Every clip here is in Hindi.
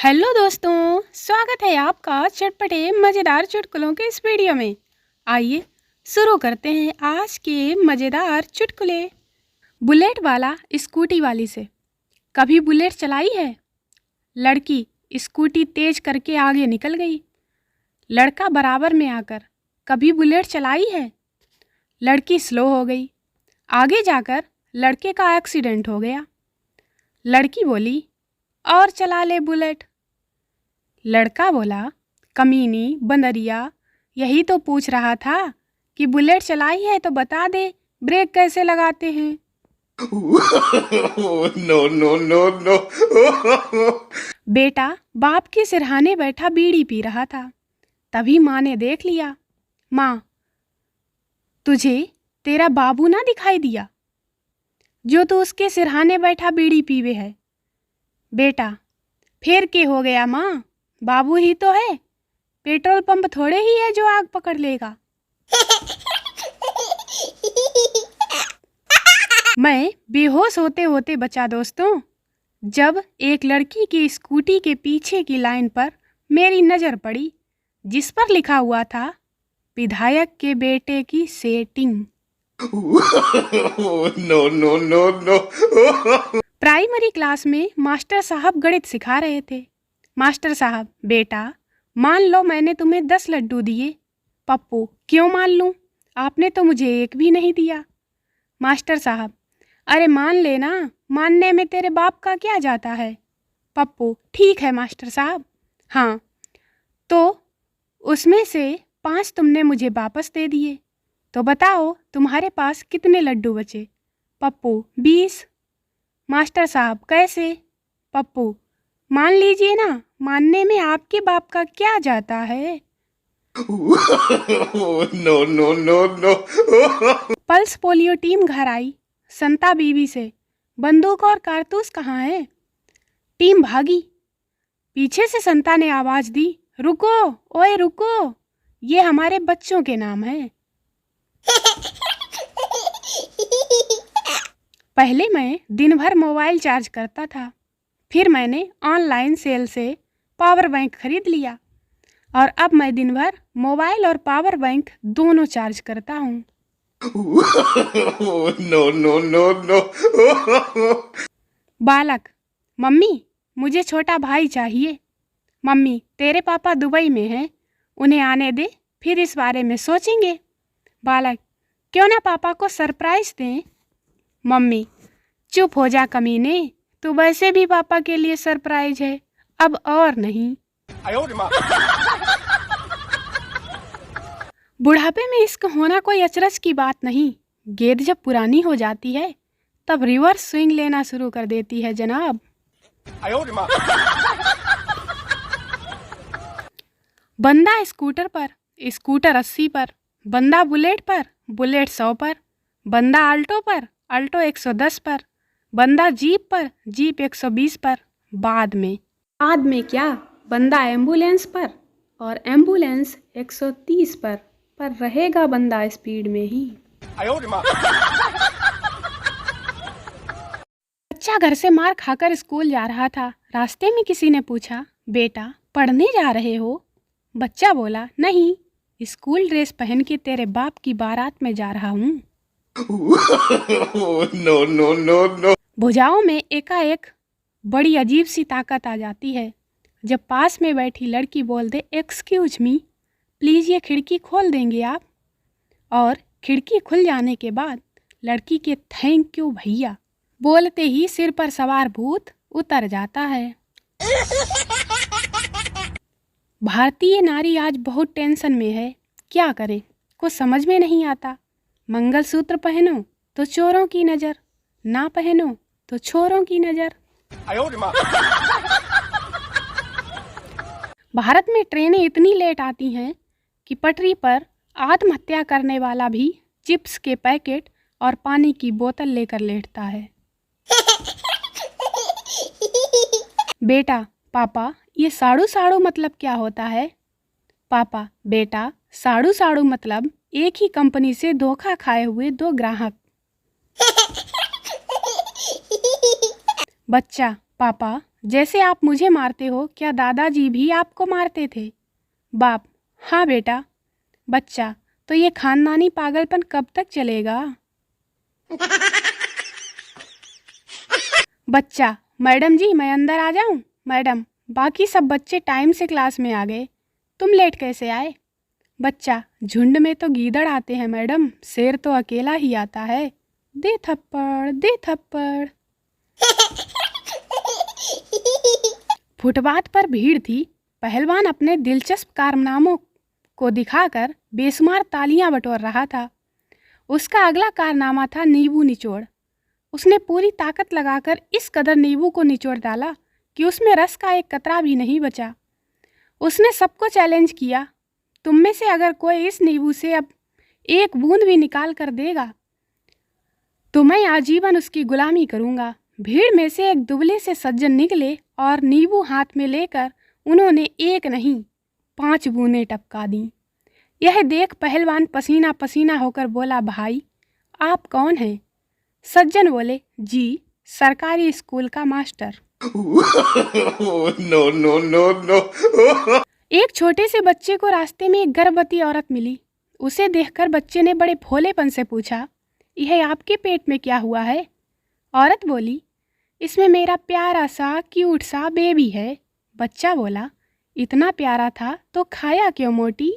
हेलो दोस्तों, स्वागत है आपका चटपटे मज़ेदार चुटकुलों के इस वीडियो में। आइए शुरू करते हैं आज के मज़ेदार चुटकुले। बुलेट वाला स्कूटी वाली से। कभी बुलेट चलाई है? लड़की स्कूटी तेज करके आगे निकल गई। लड़का बराबर में आकर, कभी बुलेट चलाई है? लड़की स्लो हो गई। आगे जाकर लड़के का एक्सीडेंट हो गया। लड़की बोली, और चला ले बुलेट। लड़का बोला, कमीनी बंदरिया, यही तो पूछ रहा था कि बुलेट चलाई है तो बता दे, ब्रेक कैसे लगाते हैं। No, no, no, no. बेटा बाप के सिरहाने बैठा बीड़ी पी रहा था। तभी माँ ने देख लिया। माँ, तुझे तेरा बाबू ना दिखाई दिया जो तू उसके सिरहाने बैठा बीड़ी पीवे है? बेटा, फिर के हो गया माँ, बाबू ही तो है, पेट्रोल पंप थोड़े ही है जो आग पकड़ लेगा। मैं बेहोश होते होते बचा दोस्तों, जब एक लड़की की स्कूटी के पीछे की लाइन पर मेरी नज़र पड़ी, जिस पर लिखा हुआ था विधायक के बेटे की setting. No, no, no, no. Primary class में मास्टर साहब गणित सिखा रहे थे। मास्टर साहब, बेटा मान लो मैंने तुम्हें 10 लड्डू दिए। पप्पू, क्यों मान लूं? आपने तो मुझे एक भी नहीं दिया। मास्टर साहब, अरे मान लेना, मानने में तेरे बाप का क्या जाता है? पप्पू, ठीक है मास्टर साहब। हाँ, तो उसमें से 5 तुमने मुझे वापस दे दिए, तो बताओ तुम्हारे पास कितने लड्डू बचे? पप्पू, 20। मास्टर साहब, कैसे? पप्पू, मान लीजिए ना, मानने में आपके बाप का क्या जाता है? No, no, no, no. Pulse polio team घर आई संता बीवी से, बंदूक और कारतूस कहाँ है? टीम भागी। पीछे से संता ने आवाज दी, रुको, ओए रुको, ये हमारे बच्चों के नाम है। पहले मैं दिन भर मोबाइल चार्ज करता था, फिर मैंने ऑनलाइन सेल से पावर बैंक खरीद लिया, और अब मैं दिन भर मोबाइल और पावर बैंक दोनों चार्ज करता हूँ। No, no, no, no. बालक, मम्मी मुझे छोटा भाई चाहिए। मम्मी, तेरे पापा दुबई में हैं, उन्हें आने दे, फिर इस बारे में सोचेंगे। बालक, क्यों ना पापा को सरप्राइज दें? मम्मी, चुप हो जा कमीने, तू वैसे भी पापा के लिए सरप्राइज है, अब और नहीं। बुढ़ापे में इश्क होना कोई अचरज की बात नहीं। गेंद जब पुरानी हो जाती है तब रिवर्स स्विंग लेना शुरू कर देती है जनाब। बंदा स्कूटर पर, स्कूटर 80 पर, बंदा बुलेट पर, बुलेट 100 पर, बंदा आल्टो पर, आल्टो 110 पर, बंदा जीप पर, जीप 120 पर। बाद में क्या, बंदा एम्बुलेंस पर, और एम्बुलेंस 130 पर रहेगा बंदा स्पीड में ही। बच्चा घर से मार खाकर स्कूल जा रहा था। रास्ते में किसी ने पूछा, बेटा पढ़ने जा रहे हो? बच्चा बोला, नहीं, स्कूल ड्रेस पहन के तेरे बाप की बारात में जा रहा हूँ। No, no, no, no. भुजाओं में एकाएक बड़ी अजीब सी ताकत आ जाती है जब पास में बैठी लड़की बोल दे, एक्सक्यूज मी, प्लीज़ ये खिड़की खोल देंगे आप? और खिड़की खुल जाने के बाद लड़की के थैंक यू भैया बोलते ही सिर पर सवार भूत उतर जाता है। भारतीय नारी आज बहुत टेंशन में है, क्या करे, कुछ समझ में नहीं आता। मंगलसूत्र पहनो तो चोरों की नज़र, ना पहनो तो छोरों की नज़र। भारत में ट्रेनें इतनी लेट आती हैं कि पटरी पर आत्महत्या करने वाला भी चिप्स के पैकेट और पानी की बोतल लेकर लेटता है। बेटा, पापा ये साड़ू साड़ू मतलब क्या होता है? पापा, बेटा साड़ू साड़ू मतलब एक ही कंपनी से धोखा खाए हुए 2 ग्राहक। बच्चा, पापा जैसे आप मुझे मारते हो, क्या दादाजी भी आपको मारते थे? बाप: हाँ बेटा। बच्चा: तो ये खानदानी पागलपन कब तक चलेगा? बच्चा: मैडम जी, मैं अंदर आ जाऊं? मैडम: बाकी सब बच्चे टाइम से क्लास में आ गए, तुम लेट कैसे आए? बच्चा: झुंड में तो गीदड़ आते हैं मैडम, शेर तो अकेला ही आता है। दे थप्पड़, दे थप्पड़। फुटपाथ पर भीड़ थी। पहलवान अपने दिलचस्प कारनामों को दिखाकर बेशुमार तालियां बटोर रहा था। उसका अगला कारनामा था नींबू निचोड़। उसने पूरी ताकत लगाकर इस कदर नींबू को निचोड़ डाला कि उसमें रस का एक कतरा भी नहीं बचा। उसने सबको चैलेंज किया, तुम में से अगर कोई इस नींबू से अब एक बूंद भी निकाल कर देगा तो मैं आजीवन उसकी गुलामी करूंगा। भीड़ में से एक दुबले से सज्जन निकले और नींबू हाथ में लेकर उन्होंने एक नहीं 5 बूंदें टपका दी। यह देख पहलवान पसीना पसीना होकर बोला, भाई आप कौन हैं? सज्जन बोले, जी, सरकारी स्कूल का master. No, no, no, no. एक छोटे से बच्चे को रास्ते में एक गर्भवती औरत मिली। उसे देखकर बच्चे ने बड़े भोलेपन से पूछा, यह आपके पेट में क्या हुआ है? औरत बोली, इसमें मेरा प्यारा सा क्यूट सा बेबी है। बच्चा बोला, इतना प्यारा था तो खाया क्यों मोटी?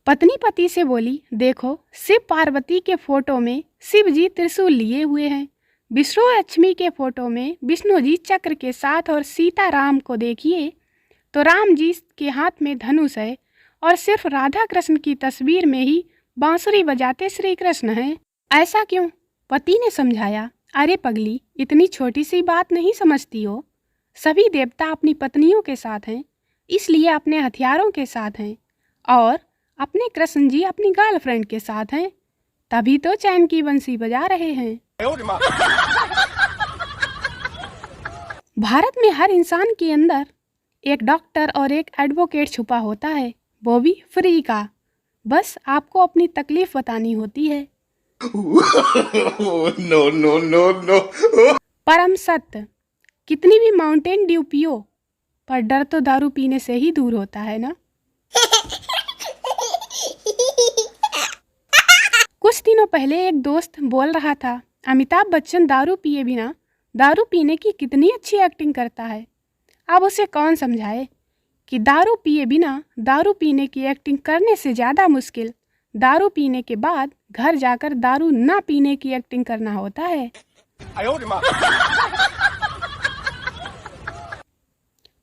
पत्नी पति से बोली, देखो, शिव पार्वती के फोटो में शिव जी त्रिशूल लिए हुए हैं, विष्णु लक्ष्मी के फोटो में विष्णु जी चक्र के साथ, और सीता राम को देखिए तो राम जी के हाथ में धनुष है, और सिर्फ राधा कृष्ण की तस्वीर में ही बांसुरी बजाते श्री कृष्ण हैं। ऐसा क्यों? पति ने समझाया, अरे पगली, इतनी छोटी सी बात नहीं समझती हो? सभी देवता अपनी पत्नियों के साथ हैं, इसलिए अपने हथियारों के साथ हैं, और अपने कृष्ण जी अपनी गर्लफ्रेंड के साथ हैं, तभी तो चैन की बंसी बजा रहे हैं। भारत में हर इंसान के अंदर एक डॉक्टर और एक एडवोकेट छुपा होता है, वो भी फ्री का। बस आपको अपनी तकलीफ बतानी होती है। No, no, no, no. परम सत्य: कितनी भी माउंटेन ड्यू पियो, पर डर तो दारू पीने से ही दूर होता है ना। कुछ दिनों पहले एक दोस्त बोल रहा था, अमिताभ बच्चन दारू पिए बिना दारू पीने की कितनी अच्छी एक्टिंग करता है। अब उसे कौन समझाए कि दारू पिए बिना दारू पीने की एक्टिंग करने से ज़्यादा मुश्किल दारू पीने के बाद घर जाकर दारू ना पीने की एक्टिंग करना होता है।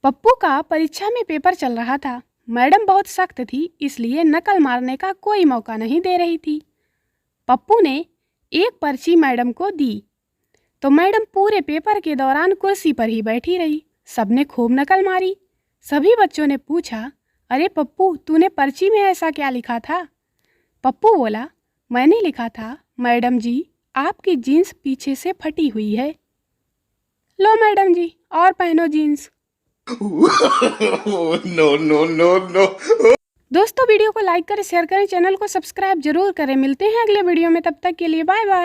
पप्पू का परीक्षा में पेपर चल रहा था। मैडम बहुत सख्त थी, इसलिए नकल मारने का कोई मौका नहीं दे रही थी। पप्पू ने एक पर्ची मैडम को दी तो मैडम पूरे पेपर के दौरान कुर्सी पर ही बैठी रही। सबने खूब नकल मारी। सभी बच्चों ने पूछा, अरे पप्पू, तूने पर्ची में ऐसा क्या लिखा था? पप्पू बोला, मैंने लिखा था, मैडम जी, आपकी जीन्स पीछे से फटी हुई है। लो मैडम जी, और पहनो jeans. No, no, no, no. दोस्तों, वीडियो को लाइक करें, शेयर करें, चैनल को सब्सक्राइब जरूर करें। मिलते हैं अगले वीडियो में, तब तक के लिए बाय बाय।